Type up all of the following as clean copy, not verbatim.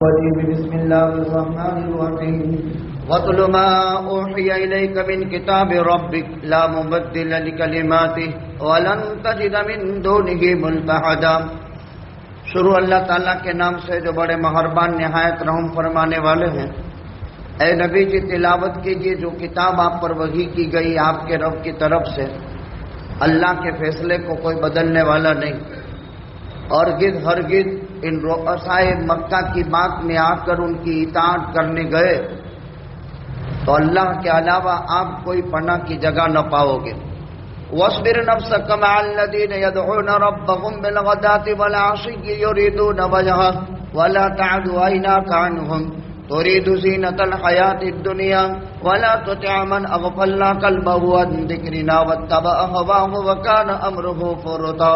بسم الله الرحمن الرحيم واتل ما أوحي إليك من كتاب ربك لا مبدل لكلماته ولن تجد من دونه ملتحدا۔ شروع اللہ تعالیٰ کے نام سے جو بڑے مہربان نہایت رحم فرمانے والے ہیں۔ اے نبی جی تلاوت کیجئے جو کتاب آپ پر وحی کی گئی آپ کے رب کی طرف سے، اللہ کے فیصلے کو کوئی بدلنے والا نہیں۔ اور ہرگز ان رؤسائے مکہ کی بات میں آ کر ان کی اطاعت کرنے گئے تو اللہ کے علاوہ آپ کوئی پناہ کی جگہ نہ پاؤ گے۔ وَاصْبِرْ نَفْسَكَ مَعَ الَّذِينَ يَدْعُونَ رَبَّهُمْ بِالْغَدَاةِ وَالْعَشِيِّ يُرِيدُونَ وَجْهَهُ وَلَا تَعْدُ عَيْنَاكَ عَنْهُمْ تُرِيدُ زِينَةَ الْحَيَاةِ الدُّنْيَا وَلَا تُطِعْ مَنْ أَغْفَلْنَا قَلْبَهُ عَنْ ذِكْرِنَا وَاتَّبَعَ هَوَاهُ وَكَانَ أَمْرُهُ فُرُطًا۔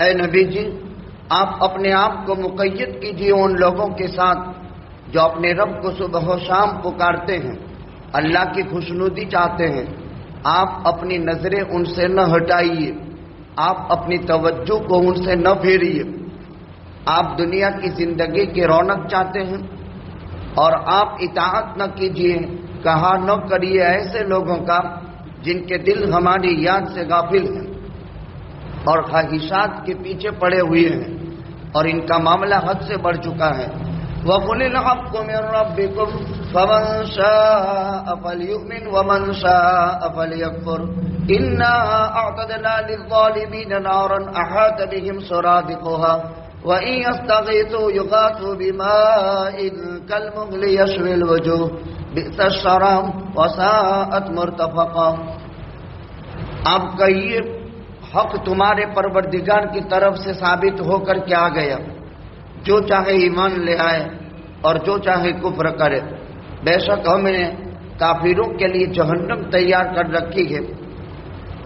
اے نبی جی آپ اپنے آپ کو مقید کیجیے ان لوگوں کے ساتھ جو اپنے رب کو صبح و شام پکارتے ہیں، اللہ کی خوشنودی چاہتے ہیں۔ آپ اپنی نظریں ان سے نہ ہٹائیے، آپ اپنی توجہ کو ان سے نہ پھیریے۔ آپ دنیا کی زندگی کی رونق چاہتے ہیں اور آپ اطاعت نہ کیجیے، کہا نہ کریے ایسے لوگوں کا جن کے دل ہماری یاد سے غافل ہیں اور خواہشات کے پیچھے پڑے ہوئے ہیں اور ان کا معاملہ حد سے بڑھ چکا ہے۔ وَقُلِ الْحَقُّ مِن رَّبِّكُمْ فَمَن شَاءَ فَلْيُؤْمِنْ وَمَن شَاءَ فَلْيَكْفُرْ إِنَّا أَعْتَدْنَا لِلظَّالِمِينَ نَارًا أَحَاطَ بِهِمْ سُرَادِقُهَا وَإِن يَسْتَغِيثُوا يُغَاثُوا بِمَاءٍ كَالْمُهْلِ يَشْوِي الْوُجُوهَ بِئْسَ الشَّرَابُ وَسَاءَتْ مُرْتَفَقًا۔ آپ کہیے حق تمہارے پروردگار کی طرف سے ثابت ہو کر کے آ گیا، جو چاہے ایمان لے آئے اور جو چاہے کفر کرے۔ بے شک ہم نے کافروں کے لیے جہنم تیار کر رکھی ہے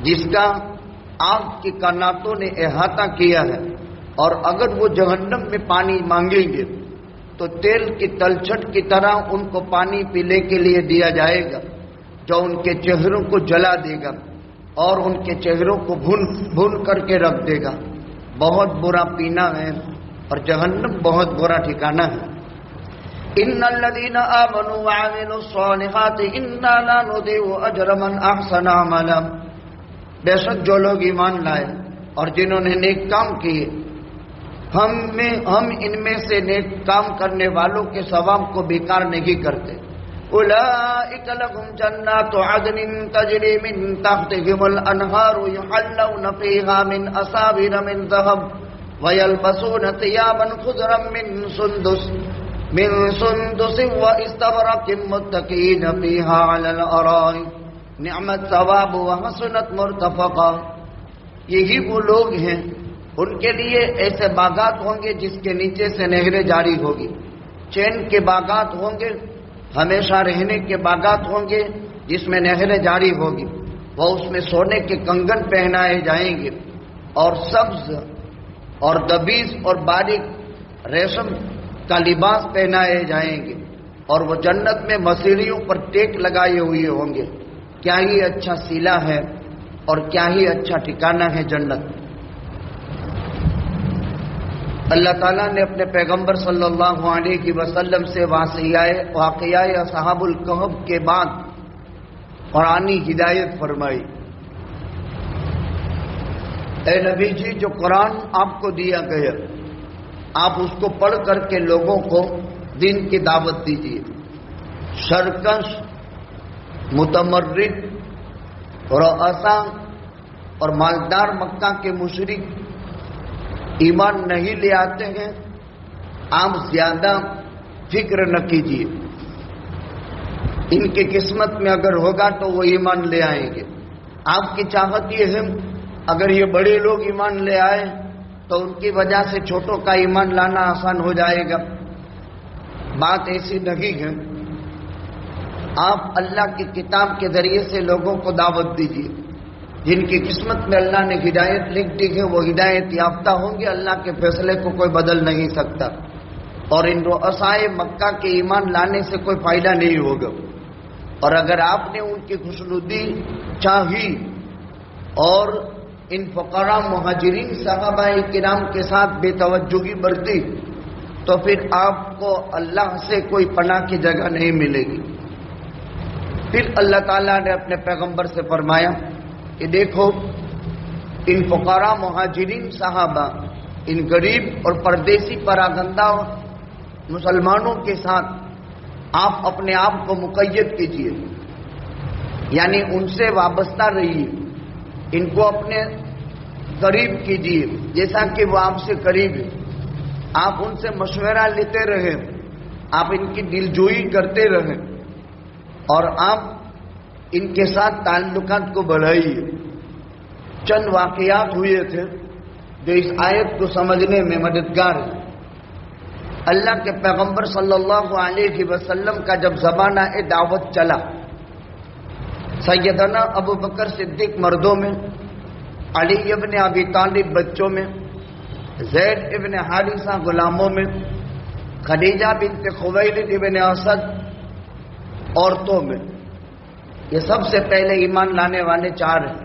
جس کا آگ کی کاناتوں نے احاطہ کیا ہے، اور اگر وہ جہنم میں پانی مانگیں گے تو تیل کی تلچھٹ کی طرح ان کو پانی پینے کے لیے دیا جائے گا جو ان کے چہروں کو جلا دے گا اور ان کے چہروں کو بھون کر کے رکھ دے گا۔ بہت برا پینا ہے اور جہنم بہت برا ٹھکانہ ہے۔ ان الذين امنوا وعملوا الصالحات انا لا نضيع اجر من احسن عملا۔ بے شک جو لوگ ایمان لائے اور جنہوں نے نیک کام کیے، ہم ان میں سے نیک کام کرنے والوں کے ثواب کو بیکار نہیں کرتے۔ اولئک لهم جنات عدن تجری من تحتهم الانہار یحلون فیہا من اساور من ذهب ویلبسون ثیابا خضرا من سندس واستبرق متکئین فیہا علی الارائک نعم الثواب وحسنت مرتفقا۔ یہی وہ لوگ ہیں، ان کے لیے ایسے باغات ہوں گے جس کے نیچے سے نہریں جاری ہوگی، چین کے باغات ہوں گے، ہمیشہ رہنے کے باغات ہوں گے جس میں نہریں جاری ہوگی، وہ اس میں سونے کے کنگن پہنائے جائیں گے اور سبز اور دبیز اور باریک ریشم کا لباس پہنائے جائیں گے، اور وہ جنت میں مسیریوں پر ٹیک لگائے ہوئے ہوں گے۔ کیا ہی اچھا سیلا ہے اور کیا ہی اچھا ٹھکانہ ہے جنت۔ اللہ تعالیٰ نے اپنے پیغمبر صلی اللہ علیہ وسلم سے واقعہ اصحاب الکہف کے بعد قرآنی ہدایت فرمائی۔ اے نبی جی جو قرآن آپ کو دیا گیا آپ اس کو پڑھ کر کے لوگوں کو دین کی دعوت دیجیے۔ سرکش، متمرد، رؤسا اور مالدار مکہ کے مشرک ایمان نہیں لے آتے ہیں، آپ زیادہ فکر نہ کیجیے، ان کی قسمت میں اگر ہوگا تو وہ ایمان لے آئیں گے۔ آپ کی چاہت یہ ہے اگر یہ بڑے لوگ ایمان لے آئے تو ان کی وجہ سے چھوٹوں کا ایمان لانا آسان ہو جائے گا۔ بات ایسی نہیں ہے۔ آپ اللہ کی کتاب کے ذریعے سے لوگوں کو دعوت دیجیے۔ جن کی قسمت میں اللہ نے ہدایت لکھ دی ہے وہ ہدایت یافتہ ہوں گے، اللہ کے فیصلے کو کوئی بدل نہیں سکتا، اور ان رؤسائے مکہ کے ایمان لانے سے کوئی فائدہ نہیں ہوگا۔ اور اگر آپ نے ان کی خوشنودی چاہی اور ان فقراء مہاجرین صحابہ کرام کے ساتھ بے توجہی برتی تو پھر آپ کو اللہ سے کوئی پناہ کی جگہ نہیں ملے گی۔ پھر اللہ تعالیٰ نے اپنے پیغمبر سے فرمایا کہ دیکھو ان فقراء مہاجرین صحابہ، ان غریب اور پردیسی پراگندہ مسلمانوں کے ساتھ آپ اپنے آپ کو مقید کیجئے، یعنی ان سے وابستہ رہیے، ان کو اپنے قریب کیجئے جیسا کہ وہ آپ سے قریب ہے، آپ ان سے مشورہ لیتے رہیں، آپ ان کی دلجوئی کرتے رہیں اور آپ ان کے ساتھ تعلقات کو بڑھائیے۔ چند واقعات ہوئے تھے جو اس آیت کو سمجھنے میں مددگار ہے۔ اللہ کے پیغمبر صلی اللہ علیہ وسلم کا جب زمانہ دعوت چلا، سیدنا ابو بکر صدیق مردوں میں، علی ابن ابی طالب بچوں میں، زید ابن حارثہ غلاموں میں، خدیجہ بنت خویلد ابن اسد عورتوں میں، یہ سب سے پہلے ایمان لانے والے چار ہیں،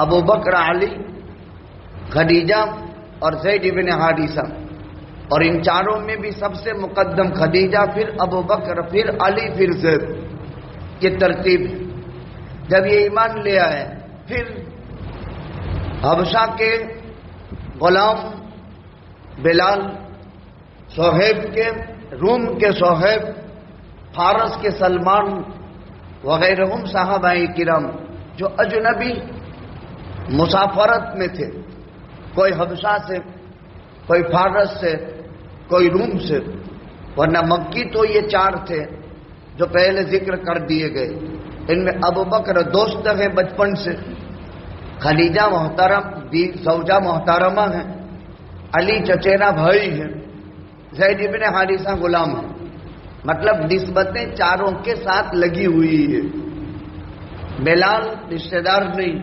ابو بکر، علی، خدیجہ اور زید ابن حارثہ، اور ان چاروں میں بھی سب سے مقدم خدیجہ، پھر ابو بکر، پھر علی، پھر زید، یہ ترتیب ہے۔ جب یہ ایمان لے آئے، پھر حبشہ کے غلام بلال، صہیب کے، روم کے صہیب، فارس کے سلمان وغیرہم صحابہ کرام جو اجنبی مسافرت میں تھے، کوئی حبشہ سے، کوئی فارس سے، کوئی روم سے، ورنہ مکی تو یہ چار تھے جو پہلے ذکر کر دیے گئے۔ ان میں ابو بکر دوست ہے بچپن سے، خدیجہ محترم زوجہ محترمہ ہیں، علی چچیرا بھائی ہیں، زید ابن حارثہ غلام ہیں، مطلب نسبتیں چاروں کے ساتھ لگی ہوئی ہے۔ بلال رشتہ دار نہیں،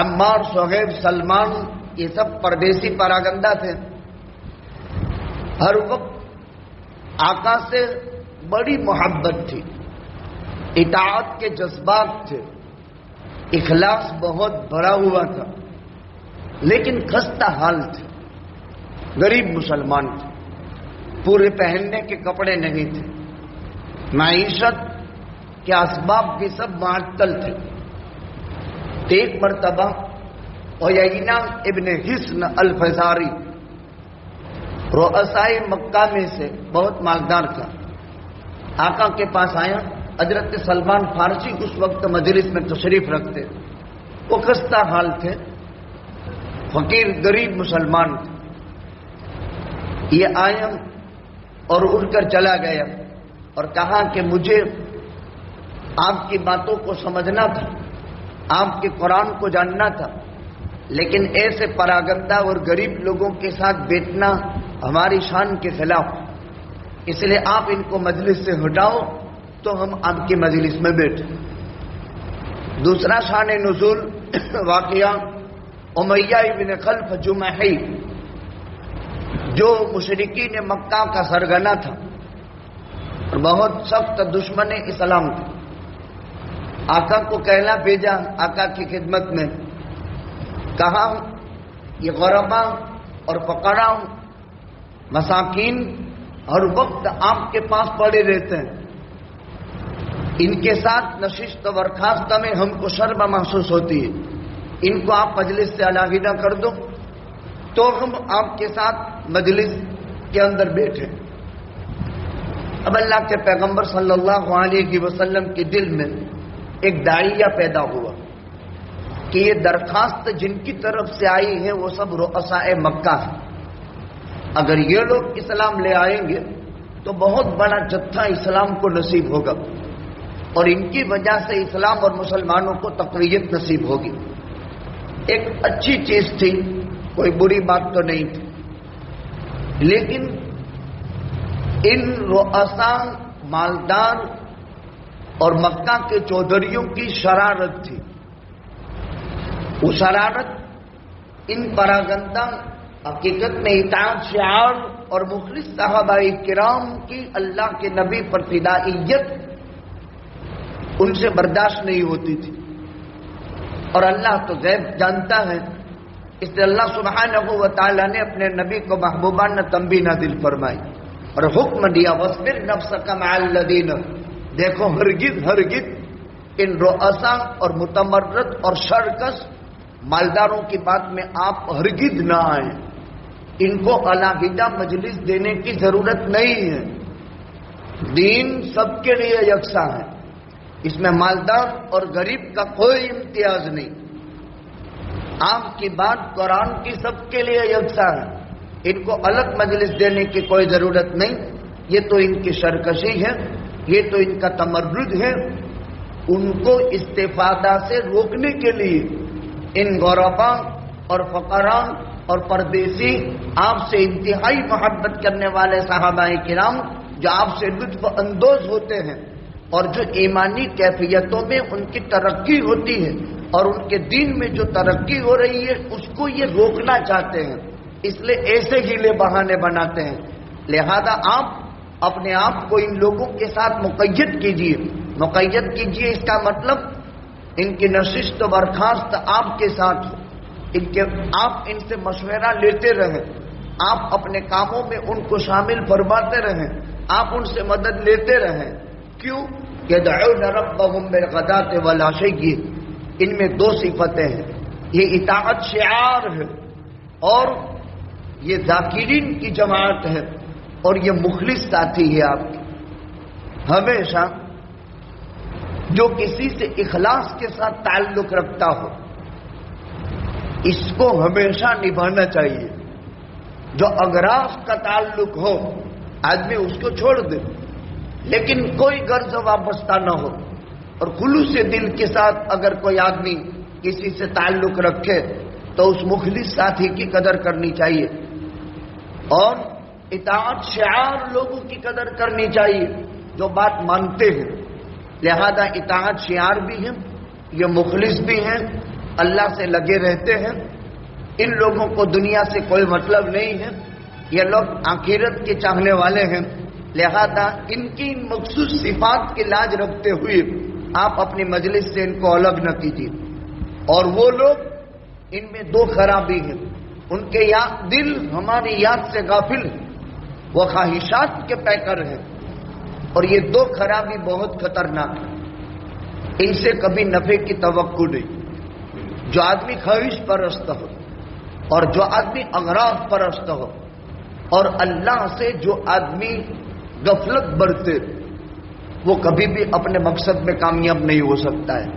عمار، صہیب، سلمان یہ سب پردیسی پراگندہ تھے۔ ہر وقت آقا سے بڑی محبت تھی، اطاعت کے جذبات تھے، اخلاص بہت بڑا ہوا تھا، لیکن خستہ حال تھے، غریب مسلمان تھے، پورے پہننے کے کپڑے نہیں تھے، معیشت کے اسباب بھی سب معطل تھے۔ ایک مرتبہ عیینہ ابن حصن الفزاری رؤسائے مکہ میں سے بہت مالدار تھا، آقا کے پاس آیا۔ حضرت سلمان فارسی اس وقت مجلس میں تشریف رکھتے، وہ خستہ حال تھے، فقیر غریب مسلمان تھے۔ یہ آیا اور اٹھ کر چلا گیا اور کہا کہ مجھے آپ کی باتوں کو سمجھنا تھا، آپ کے قرآن کو جاننا تھا، لیکن ایسے پراگندہ اور غریب لوگوں کے ساتھ بیٹھنا ہماری شان کے خلاف، اس لیے آپ ان کو مجلس سے ہٹاؤ تو ہم آپ کی مجلس میں بیٹھیں۔ دوسرا شان نزول واقعہ امیہ ابن خلف جمحی، جو مشرکین مکہ کا سرگنا تھا اور بہت سخت دشمن اسلام تھا، آقا کو کہلا بھیجا آقا کی خدمت میں، کہا یہ غربا اور فقراء مساکین ہر وقت آپ کے پاس پڑے رہتے ہیں، ان کے ساتھ نشست و برخاست میں ہم کو شرم محسوس ہوتی ہے، ان کو آپ مجلس سے علیحدہ کر دو تو ہم آپ کے ساتھ مجلس کے اندر بیٹھے۔ اب اللہ کے پیغمبر صلی اللہ علیہ وسلم کے دل میں ایک داعیہ پیدا ہوا کہ یہ درخواست جن کی طرف سے آئی ہے وہ سب رؤسائے مکہ ہیں، اگر یہ لوگ اسلام لے آئیں گے تو بہت بڑا جتھا اسلام کو نصیب ہوگا اور ان کی وجہ سے اسلام اور مسلمانوں کو تقویت نصیب ہوگی۔ ایک اچھی چیز تھی، کوئی بری بات تو نہیں تھی، لیکن ان رؤسا مالدار اور مکہ کے چودھریوں کی شرارت تھی۔ وہ شرارت ان پراگندہ حقیقت میں اطاعت شعار اور مخلص صحابہ کرام کی اللہ کے نبی پر فدائیت ان سے برداشت نہیں ہوتی تھی، اور اللہ تو غیب جانتا ہے اس لیے اللہ سبحانہ و تعالیٰ نے اپنے نبی کو محبوبانہ تنبیہ نازل فرمائی اور حکم دیا وَاصْبِرْ نَفْسَكَ مَعَ الَّذِينَ، دیکھو ہرگز ان رؤسا اور متمرد اور شرکس مالداروں کی بات میں آپ ہرگز نہ آئیں. ان کو علیحدہ مجلس دینے کی ضرورت نہیں ہے. دین سب کے لیے یکساں ہے، اس میں مالدار اور غریب کا کوئی امتیاز نہیں. آپ کی بات قرآن کی سب کے لیے یکساں ہے، ان کو الگ مجلس دینے کی کوئی ضرورت نہیں. یہ تو ان کی سرکشی ہے، یہ تو ان کا تمرد ہے. ان کو استفادہ سے روکنے کے لیے ان غربا اور فقراء اور پردیسی آپ سے انتہائی محبت کرنے والے صحابہ کرام جو آپ سے لطف اندوز ہوتے ہیں اور جو ایمانی کیفیتوں میں ان کی ترقی ہوتی ہے اور ان کے دین میں جو ترقی ہو رہی ہے اس کو یہ روکنا چاہتے ہیں، اس لیے ایسے ہیلے بہانے بناتے ہیں. لہذا آپ اپنے آپ کو ان لوگوں کے ساتھ مقید کیجئے. اس کا مطلب ان کی نشست و برخاست آپ کے ساتھ ہو، آپ ان سے مشورہ لیتے رہیں، آپ اپنے کاموں میں ان کو شامل فرماتے رہیں، آپ ان سے مدد لیتے رہیں. کیوں؟ يَدْعُونَ رَبَّهُمْ بِالْغَدَاةِ وَالْعَشِيِّ. ان میں دو صفتیں ہیں، یہ اطاعت شعار ہے اور یہ ذاکرین کی جماعت ہے اور یہ مخلص ساتھی ہے آپ کی. ہمیشہ جو کسی سے اخلاص کے ساتھ تعلق رکھتا ہو اس کو ہمیشہ نبھانا چاہیے. جو اغراض کا تعلق ہو آدمی اس کو چھوڑ دے، لیکن کوئی غرض وابستہ نہ ہو اور خلوص دل کے ساتھ اگر کوئی آدمی کسی سے تعلق رکھے تو اس مخلص ساتھی کی قدر کرنی چاہیے. اور اطاعت شعار لوگوں کی قدر کرنی چاہیے جو بات مانتے ہیں. لہذا اطاعت شعار بھی ہیں، یہ مخلص بھی ہیں، اللہ سے لگے رہتے ہیں. ان لوگوں کو دنیا سے کوئی مطلب نہیں ہے، یہ لوگ آخرت کے چاہنے والے ہیں. لہذا ان کی مخصوص صفات کی لاج رکھتے ہوئے آپ اپنی مجلس سے ان کو الگ نہ کیجیے. اور وہ لوگ ان میں دو خرابی ہیں، ان کے دل ہماری یاد سے غافل ہیں، وہ خواہشات کے پیکر ہیں اور یہ دو خرابی بہت خطرناک ہے. ان سے کبھی نفع کی توقع نہیں. جو آدمی خواہش پرست ہو اور جو آدمی اغراض پرست ہو اور اللہ سے جو آدمی غفلت برتے وہ کبھی بھی اپنے مقصد میں کامیاب نہیں ہو سکتا ہے.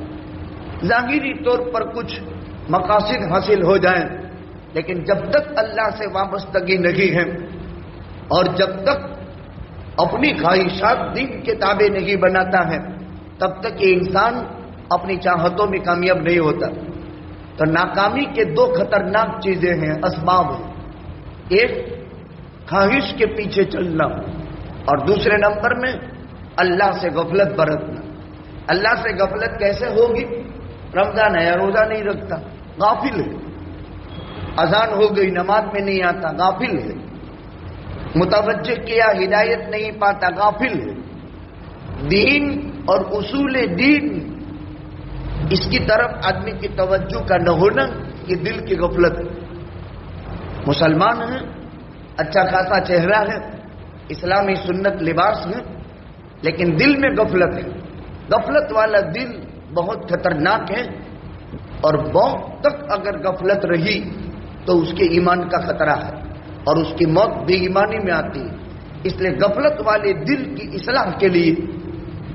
ظاہری طور پر کچھ مقاصد حاصل ہو جائیں لیکن جب تک اللہ سے وابستگی نہیں ہے اور جب تک اپنی خواہشات دین کے تابع نہیں بناتا ہے تب تک یہ انسان اپنی چاہتوں میں کامیاب نہیں ہوتا. تو ناکامی کے دو خطرناک چیزیں ہیں، اسباب ہیں. ایک خواہش کے پیچھے چلنا اور دوسرے نمبر میں اللہ سے غفلت برتنا. اللہ سے غفلت کیسے ہوگی؟ رمضان ہے روزہ نہیں رکھتا، غافل ہے. اذان ہو گئی نماز میں نہیں آتا، غافل ہے. متوجہ کیا ہدایت نہیں پاتا، غافل ہے. دین اور اصول دین اس کی طرف آدمی کی توجہ کا نہ ہونا یہ دل کی غفلت ہے. مسلمان ہے، اچھا خاصا چہرہ ہے، اسلامی سنت لباس ہے، لیکن دل میں غفلت ہے. غفلت والا دل بہت خطرناک ہے اور بہت تک اگر غفلت رہی تو اس کے ایمان کا خطرہ ہے اور اس کی موت بے ایمانی میں آتی ہے. اس لیے غفلت والے دل کی اصلاح کے لیے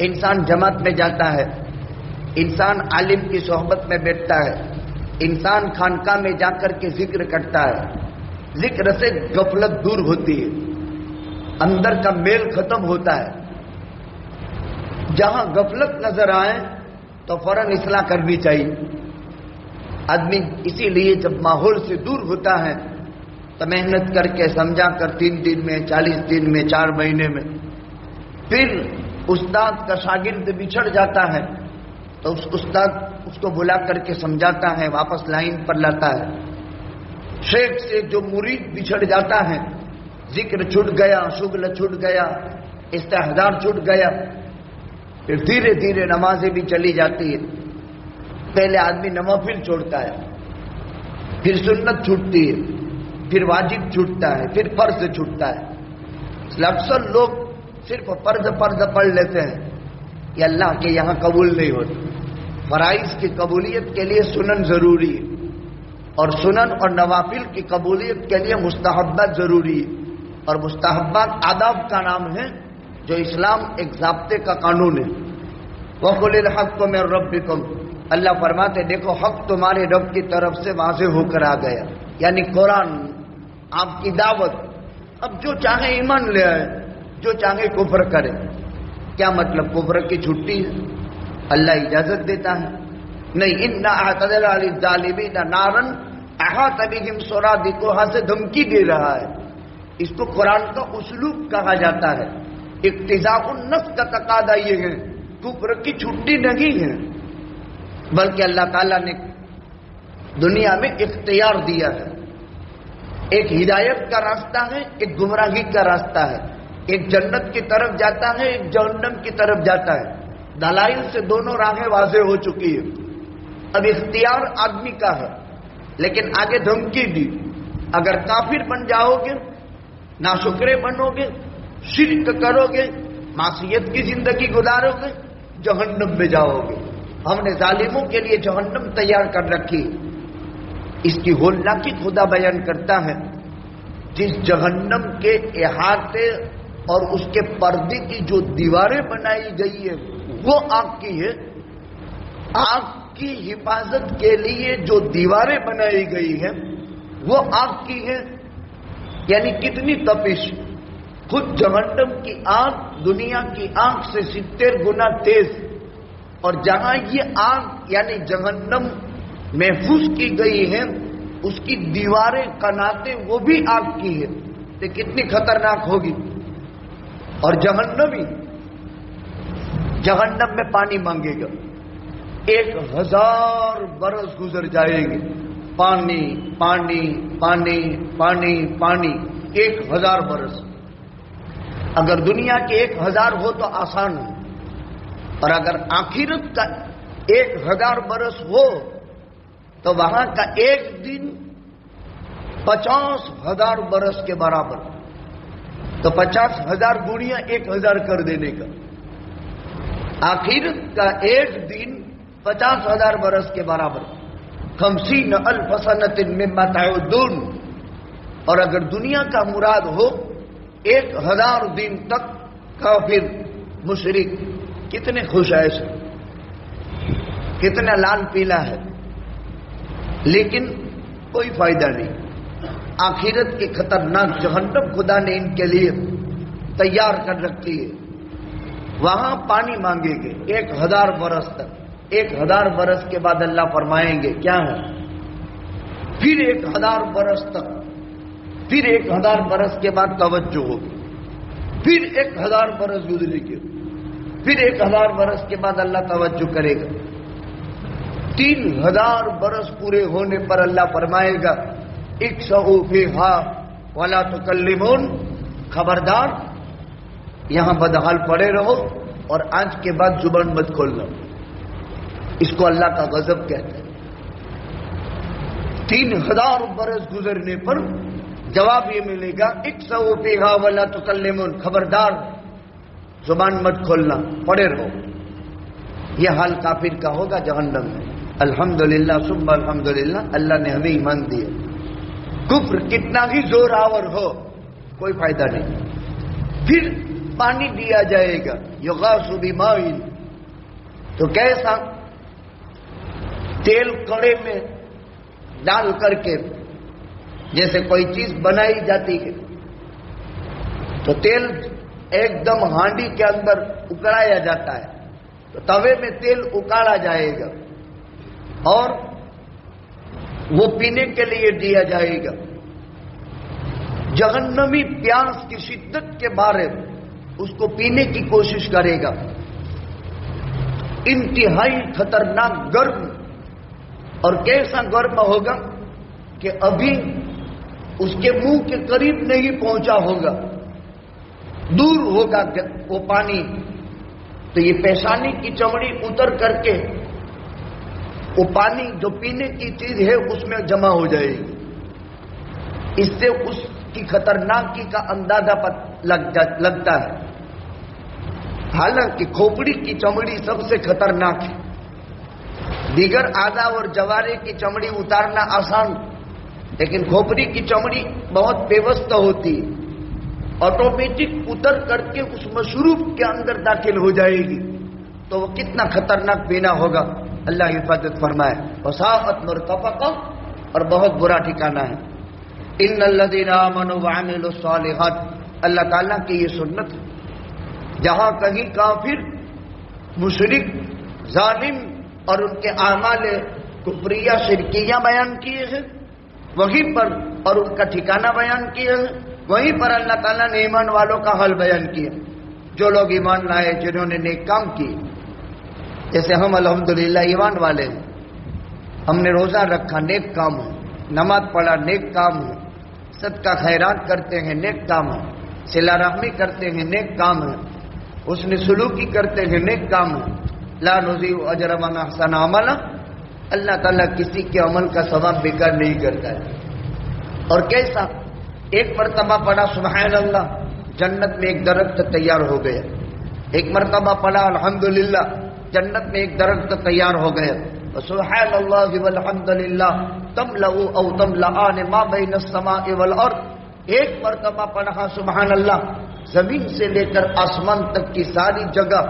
انسان جماعت میں جاتا ہے، انسان عالم کی صحبت میں بیٹھتا ہے، انسان خانقاہ میں جا کر کے ذکر کرتا ہے. ذکر سے غفلت دور ہوتی ہے، اندر کا میل ختم ہوتا ہے. جہاں غفلت نظر آئے تو فوراً اصلاح کرنی چاہیے. آدمی اسی لیے جب ماحول سے دور ہوتا ہے تو محنت کر کے سمجھا کر 3 دن میں 40 دن میں 4 مہینے میں پھر استاد کا شاگرد بچھڑ جاتا ہے تو اس استاد اس کو بلا کر کے سمجھاتا ہے، واپس لائن پر لاتا ہے. شیخ سے جو مرید بچھڑ جاتا ہے، ذکر چھوٹ گیا، شغل چھوٹ گیا، استحضار چھوٹ گیا، پھر دھیرے دھیرے نمازیں بھی چلی جاتی ہے. پہلے آدمی نوافل چھوڑتا ہے، پھر سنت چھوٹتی ہے، پھر واجب چھوٹتا ہے، پھر فرض چھوٹتا ہے. اکثر لوگ صرف فرض پڑھ لیتے ہیں، یہ اللہ کے یہاں قبول نہیں ہوتے. فرائض کی قبولیت کے لیے سنن ضروری ہے، اور سنن اور نوافل کی قبولیت کے لیے مستحبات ضروری ہے. اور مستحبات آداب کا نام ہے جو اسلام ایک ضابطے کا قانون ہے. وَقُلِ الْحَقُّ مِن رَبِّكُمْ، اللہ فرماتے دیکھو حق تمہارے رب کی طرف سے واضح ہو کر آ گیا، یعنی قرآن، آپ کی دعوت. اب جو چاہے ایمان لے آئے، جو چاہے کفر کرے. کیا مطلب کفر کی چھٹی ہے؟ اللہ اجازت دیتا ہے؟ نہیں. اِنَّا أَعْتَدْنَا لِلظَّالِمِينَ نَارًا أَحَاطَ بِهِمْ سُرَادِقُهَا سے دھمکی دے رہا ہے. اس کو قرآن کا اسلوب کہا جاتا ہے. اقتضاء النفس کا تقاضا یہ ہے، کفر کی چھٹی نہیں ہے، بلکہ اللہ تعالیٰ نے دنیا میں اختیار دیا ہے. ایک ہدایت کا راستہ ہے، ایک گمراہی کا راستہ ہے. ایک جنت کی طرف جاتا ہے، ایک جہنم کی طرف جاتا ہے. دلائل سے دونوں راہیں واضح ہو چکی ہے. اب اختیار آدمی کا ہے، لیکن آگے دھمکی دی، اگر کافر بن جاؤ گے، ناشکرے بنو گے، شرک کرو گے، معصیت کی زندگی گزارو گے، جہنم میں جاؤ گے. ہم نے ظالموں کے لیے جہنم تیار کر رکھی. اس کی ہولناکی خدا بیان کرتا ہے. جس جہنم کے احاطے اور اس کے پردے کی جو دیواریں بنائی گئی ہے وہ آگ کی ہے. آگ کی حفاظت کے لیے جو دیواریں بنائی گئی ہیں وہ آگ کی ہے. یعنی کتنی تپش. خود جہنم کی آگ دنیا کی آگ سے 70 گنا تیز. اور جہاں یہ آگ یعنی جہنم محفوظ کی گئی ہے، اس کی دیواریں کناتیں وہ بھی آگ کی ہے. تو کتنی خطرناک ہوگی. اور جہنمی جہنم میں پانی مانگے گا. 1000 برس گزر جائیں گے، پانی پانی پانی پانی پانی. 1000 برس. اگر دنیا کے 1000 ہو تو آسان ہو، اور اگر آخرت کا 1000 برس ہو تو وہاں کا ایک دن 50,000 برس کے برابر. تو 50,000 گنیا 1000 کر دینے کا. آخرت کا ایک دن 50,000 برس کے برابر. 50,000 سنۃ مما تعدون. اور اگر دنیا کا مراد ہو 1000 دن تک کافر مشرک کتنے خوش عیش ہے، کتنا لال پیلا ہے، لیکن کوئی فائدہ نہیں. آخرت کی خطرناک جہنم خدا نے ان کے لیے تیار کر رکھی ہے. وہاں پانی مانگیں گے 1000 برس تک. 1000 برس کے بعد اللہ فرمائیں گے کیا ہے؟ پھر 1000 برس تک. پھر 1000 برس کے بعد توجہ ہوگی. پھر 1000 برس گزرے گے. پھر 1000 برس کے بعد اللہ توجہ کرے گا. 3000 برس پورے ہونے پر اللہ فرمائے گا اکسؤوا فیہا ولا تکلمون. خبردار یہاں بدحال پڑے رہو اور آج کے بعد زبان مت کھولنا. اس کو اللہ کا غضب کہتے ہیں. 3000 برس گزرنے پر جواب یہ ملے گا اکسؤوا فیہا ولا تکلمون. خبردار زبان مت کھولنا، پڑے رہو. یہ حال کافر کا ہوگا جہنم میں. الحمدللہ ثم الحمدللہ اللہ نے ہمیں ایمان دیا. کفر کتنا ہی زور آور ہو کوئی فائدہ نہیں. پھر پانی دیا جائے گا یغاث بماء. تو کیسا؟ تیل کڑے میں ڈال کر کے جیسے کوئی چیز بنائی جاتی ہے تو تیل ایک دم ہانڈی کے اندر اکڑایا جاتا ہے. تو توے میں تیل اکاڑا جائے گا اور وہ پینے کے لیے دیا جائے گا. جہنمی پیاس کی شدت کے بارے میں اس کو پینے کی کوشش کرے گا. انتہائی خطرناک گرم. اور کیسا گرم ہوگا کہ ابھی اس کے منہ کے قریب نہیں پہنچا ہوگا، دور ہوگا وہ پانی. تو یہ پیشانی کی چمڑی اتر کر کے وہ پانی جو پینے کی چیز ہے اس میں جمع ہو جائے گی. اس سے اس کی خطرناکی کا اندازہ لگتا ہے. حالانکہ کھوپڑی کی چمڑی سب سے خطرناک ہے. دیگر اعضاء اور جوارے کی چمڑی اتارنا آسان، لیکن کھوپڑی کی چمڑی بہت پیوست ہوتی ہے، آٹومیٹک اتر کر کے اس مشروب کے اندر داخل ہو جائے گی، تو وہ کتنا خطرناک پینا ہوگا. اللہ حفاظت فرمائے. وساءت مرتفقہ، اور بہت برا ٹھکانہ ہے. ان الذین آمنوا وعملوا الصالحات، اللہ تعالیٰ کی یہ سنت ہے. جہاں کہیں کافر، مشرک، ظالم اور ان کے اعمال کفریہ شرکیہ بیان کیے ہیں، وہیں پر اور ان کا ٹھکانہ بیان کیے ہیں، وہیں پر اللہ تعالیٰ نے ایمان والوں کا حال بیان کیا. جو لوگ ایمان لائے، جنہوں نے نیک کام کیے، جیسے ہم الحمدللہ ایمان والے ہیں. ہم نے روزہ رکھا، نیک کام ہے. نماز پڑھا، نیک کام ہے. صدقہ خیرات کرتے ہیں، نیک کام ہے. صلہ رحمی کرتے ہیں، نیک کام ہے. حسن سلوکی کرتے ہیں، نیک کام ہے. لا نضیع اجر من احسن عملا، اللہ تعالیٰ کسی کے عمل کا ثواب بیکار نہیں کرتا ہے. اور کیسا؟ ایک مرتبہ پڑھا سبحان اللہ، جنت میں ایک درخت تیار ہو گیا. ایک مرتبہ پڑھا الحمدللہ، جنت میں ایک درخت تیار ہو گیا. سبحان اللہ والحمد للہ تملأ او تملأان ما بین السماء والارض. ایک مرتبہ پڑھا سبحان اللہ، زمین سے لے کر آسمان تک کی ساری جگہ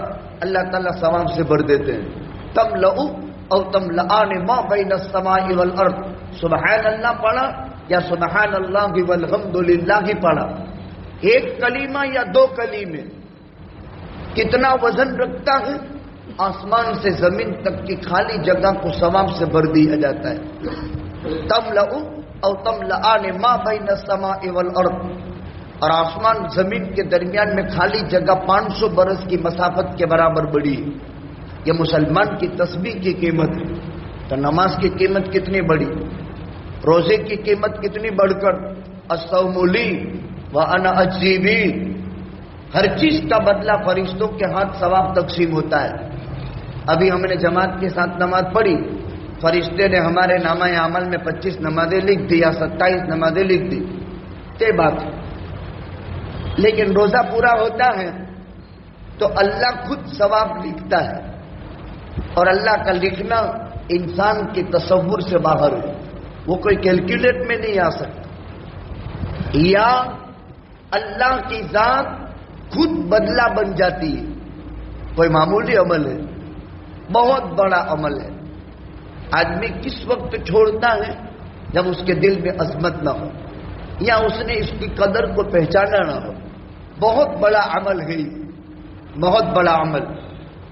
اللہ تعالیٰ ثواب سے بھر دیتے ہیں. تملأ او تملأان ما بین السماء والارض. سبحان اللہ پڑھا یا سبحان اللہ والحمد للہ ہی پڑھا، ایک کلمہ یا دو کلمے کتنا وزن رکھتا ہے؟ آسمان سے زمین تک کی خالی جگہ کو ثواب سے بھر دیا جاتا ہے. تملأ او تملأان ما بین السماء والارض. اور آسمان زمین کے درمیان میں خالی جگہ 500 برس کی مسافت کے برابر بڑی ہے. یہ مسلمان کی تسبیح کی قیمت ہے. تو نماز کی قیمت کتنی بڑی، روزے کی قیمت کتنی بڑھ کر. الصوم لی وانا اجزی بہ. ہر چیز کا بدلہ فرشتوں کے ہاتھ ثواب تقسیم ہوتا ہے. ابھی ہم نے جماعت کے ساتھ نماز پڑھی، فرشتے نے ہمارے نامہ عمل میں 25 نمازیں لکھ دی یا 27 نمازیں لکھ دی. یہ بات ہے. لیکن روزہ پورا ہوتا ہے تو اللہ خود ثواب لکھتا ہے، اور اللہ کا لکھنا انسان کے تصور سے باہر ہے. وہ کوئی کیلکولیٹ میں نہیں آ سکتا. یا اللہ کی ذات خود بدلہ بن جاتی ہے. کوئی معمولی عمل ہے، بہت بڑا عمل ہے. آدمی کس وقت چھوڑتا ہے؟ جب اس کے دل میں عظمت نہ ہو، یا اس نے اس کی قدر کو پہچانا نہ ہو. بہت بڑا عمل ہے، بہت بڑا عمل.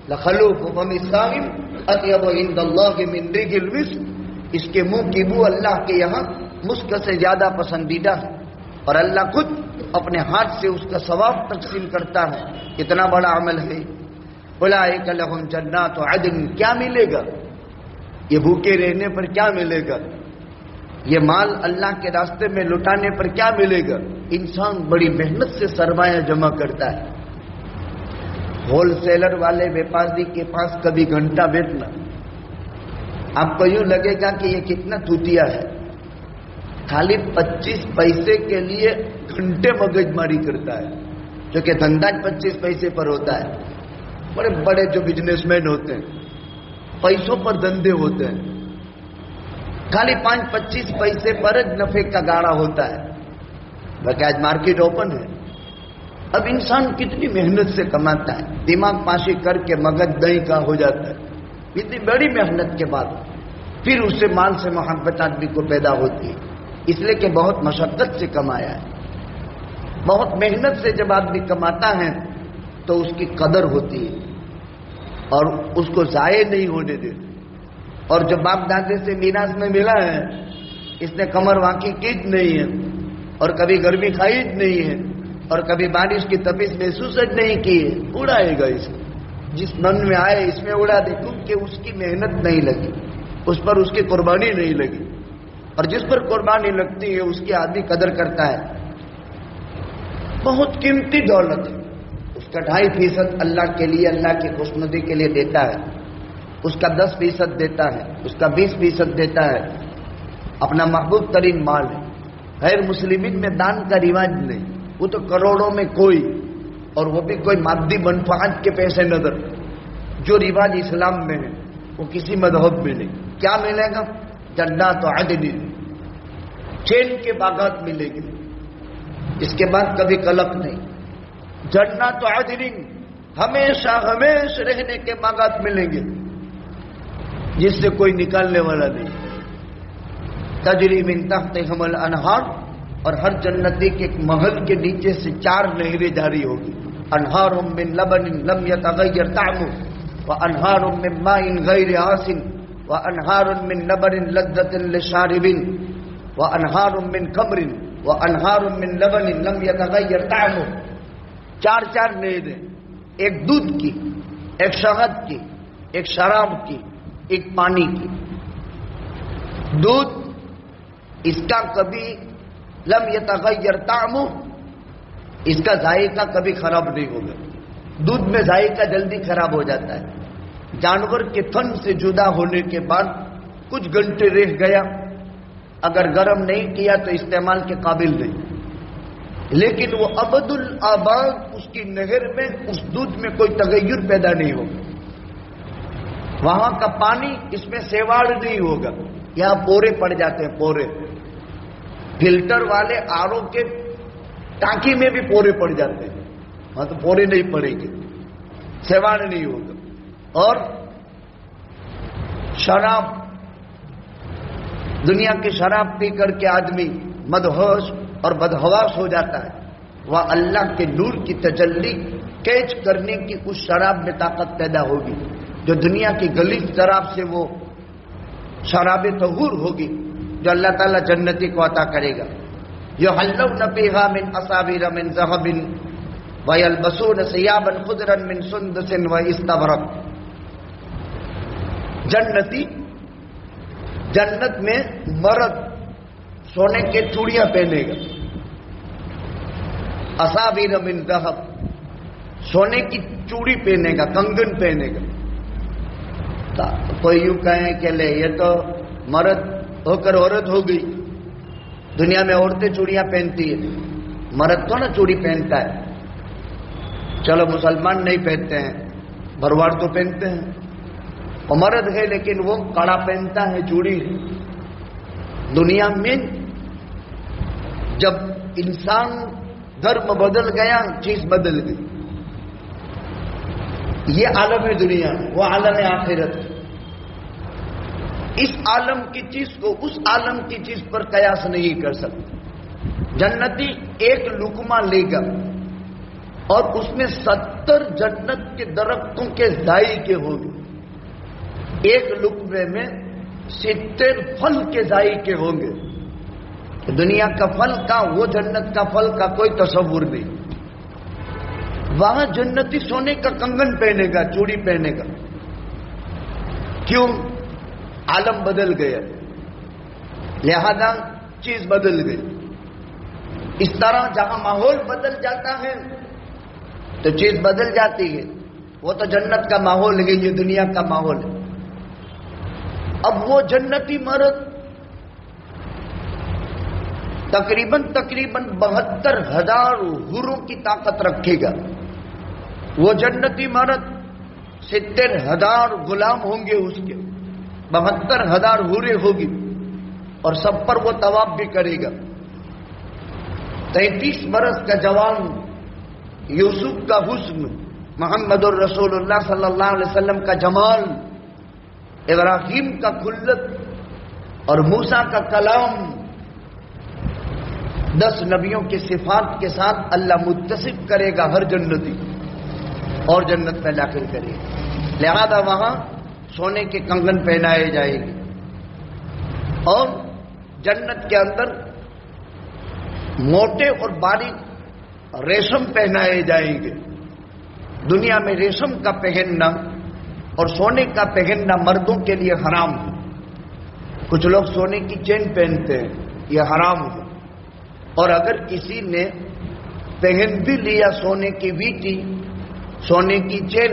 لخلوف فم الصائم اطیب عند اللہ من ریح المسک. اس کے منہ کی بو اللہ کے یہاں مسک سے زیادہ پسندیدہ ہے، اور اللہ خود اپنے ہاتھ سے اس کا ثواب تقسیم کرتا ہے. کتنا بڑا عمل ہے. اولئک لہم جنات عدن. کیا ملے گا؟ یہ بھوکے رہنے پر کیا ملے گا؟ یہ مال اللہ کے راستے میں لٹانے پر کیا ملے گا؟ انسان بڑی محنت سے سرمایہ جمع کرتا ہے. ہول سیلر والے ویپاری کے پاس کبھی گھنٹہ بیٹھنا، آپ کو یوں لگے گا کہ یہ کتنا توتیا ہے. خالی 25 پیسے کے لیے گھنٹے مگج ماری کرتا ہے، جو کہ دھندا 25 پیسے پر ہوتا ہے. بڑے بڑے جو بزنس مین ہوتے ہیں، پیسوں پر دھندے ہوتے ہیں، خالی 5-25 پیسے پر نفع کا گاڑا ہوتا ہے. باقی آج مارکیٹ اوپن ہے. اب انسان کتنی محنت سے کماتا ہے، دماغ پاشی کر کے مگج دہی کا ہو جاتا ہے. اتنی بڑی محنت کے بعد پھر اس سے مال سے محبت آدمی کو پیدا ہوتی ہے، اس لیے کہ بہت مشقت سے کمایا ہے. بہت محنت سے جب آدمی کماتا ہے تو اس کی قدر ہوتی ہے اور اس کو ضائع نہیں ہونے دیتے. اور جو باپ دادے سے میراث میں ملا ہے، اس نے کمر واقعی کی نہیں ہے، اور کبھی گرمی کھائی نہیں ہے، اور کبھی بارش کی تپش محسوس نہیں کی ہے، اڑائے گا. اس جس من میں آئے اس میں اڑا دے، کیونکہ اس کی محنت نہیں لگی، اس پر اس کی قربانی نہیں لگی. اور جس پر قربانی لگتی ہے اس کی آدمی قدر کرتا ہے. بہت قیمتی دولت ہے، اس کا 2.5% اللہ کے لیے، اللہ کی خوشنودی کے لیے دیتا ہے. اس کا 10% دیتا ہے، اس کا 20% دیتا ہے، اپنا محبوب ترین مال ہے۔ غیر مسلمین میں دان کا رواج نہیں، وہ تو کروڑوں میں کوئی، اور وہ بھی کوئی مادی منفعت کے پیش نظر۔ جو رواج اسلام میں ہے وہ کسی مذہب میں نہیں۔ کیا ملے گا؟ جنات عدن، چین کے باغات ملے گے، اس کے بعد کبھی قلق نہیں۔ جنات عدن، ہمیشہ ہمیشہ رہنے کے باغات ملیں گے جس سے کوئی نکالنے والا نہیں۔ تجری من تحتہم الانہار، اور ہر جنتی کے محل کے نیچے سے 4 نہریں جاری ہوگی۔ انہار من لبن لم یتغیر طعمہ وانہار من ماء غیر آسن وانہار من لبن لذۃ للشاربین وانہار من خمر وانہار من لبن لم یتغیر طعمہ۔ 4 نہریں، ایک دودھ کی، ایک شہد کی، ایک شراب کی، ایک پانی کی۔ دودھ اس کا کبھی لم یتغیر طعمہ، اس کا ذائقہ کبھی خراب نہیں ہوگا۔ دودھ میں ذائقہ جلدی خراب ہو جاتا ہے، جانور کے تھن سے جدا ہونے کے بعد کچھ گھنٹے رہ گیا، اگر گرم نہیں کیا تو استعمال کے قابل نہیں، لیکن وہ ابد الآباد اس کی نہر میں، اس دودھ میں کوئی تغیر پیدا نہیں ہوگا۔ وہاں کا پانی اس میں سیواڑ نہیں ہوگا، یہاں پورے پڑ جاتے ہیں، پورے۔ فلٹر والے آرو کے ٹانکی میں بھی پورے پڑ جاتے ہیں، وہاں تو پورے نہیں پڑیں گے، سیواڑ نہیں ہوگا۔ اور شراب، دنیا کی شراب پی کر کے آدمی مدہوش اور بدحواس ہو جاتا ہے، وہ اللہ کے نور کی تجلی کیچ کرنے کی اس شراب میں طاقت پیدا ہوگی، جو دنیا کی غلیظ شراب سے وہ شراب طہور ہوگی، جو اللہ تعالیٰ جنتی کو عطا کرے گا۔ یحلون فیہا من اساور من ذہب ویلبسون ثیابا خضرا من سندس واستبرق۔ جنتی، جنت میں مرد سونے کے چوڑیاں پہنے گا، اساور من ذہب، سونے کی چوڑی پہنے گا، کنگن پہنے گا۔ کوئی یوں کہیں کہ لے یہ تو مرد ہو کر عورت ہو گئی، دنیا میں عورتیں چوڑیاں پہنتی ہیں، مرد تو نہ چوڑی پہنتا ہے۔ چلو مسلمان نہیں پہنتے ہیں، بھرواڑ تو پہنتے ہیں، وہ مرد ہے لیکن وہ کڑا پہنتا ہے، چوڑی۔ دنیا میں جب انسان دھرم بدل گیا، چیز بدل گئی۔ یہ عالم دنیا ہے، وہ عالم آخرت ہے۔ اس عالم کی چیز کو اس عالم کی چیز پر قیاس نہیں کر سکتے۔ جنتی ایک لقمہ لے گا اور اس میں 70 جنت کے درختوں کے ذائقے ہوں گے، ایک لقمے میں 70 پھل کے ذائقے ہوں گے۔ دنیا کا پھل کا، وہ جنت کا پھل کا کوئی تصور نہیں۔ وہاں جنتی سونے کا کنگن پہنے گا، چوڑی پہنے گا۔ کیوں؟ عالم بدل گیا، لہذا چیز بدل گئی۔ اس طرح جہاں ماحول بدل جاتا ہے تو چیز بدل جاتی ہے۔ وہ تو جنت کا ماحول ہے، یہ دنیا کا ماحول ہے۔ اب وہ جنتی مرد تقریباً 72,000 حوروں کی طاقت رکھے گا۔ وہ جنتی مرد 70,000 غلام ہوں گے اس کے، 72,000 حوریں ہوگی، اور سب پر وہ طواف بھی کرے گا۔ 33 برس کا جوان یوسف کا حسن، محمد الرسول اللہ صلی اللہ علیہ وسلم کا جمال، ابراہیم کا خلت اور موسیٰ کا کلام، 10 نبیوں کی صفات کے ساتھ اللہ متصف کرے گا ہر جنتی، اور جنت میں داخل کرے گا۔ لہذا وہاں سونے کے کنگن پہنائے جائیں گے، اور جنت کے اندر موٹے اور باریک ریشم پہنائے جائیں گے۔ دنیا میں ریشم کا پہننا اور سونے کا پہننا مردوں کے لیے حرام ہے۔ کچھ لوگ سونے کی چین پہنتے ہیں، یہ حرام ہے۔ اور اگر کسی نے پہن بھی لیا سونے کی ویٹی، سونے کی چین،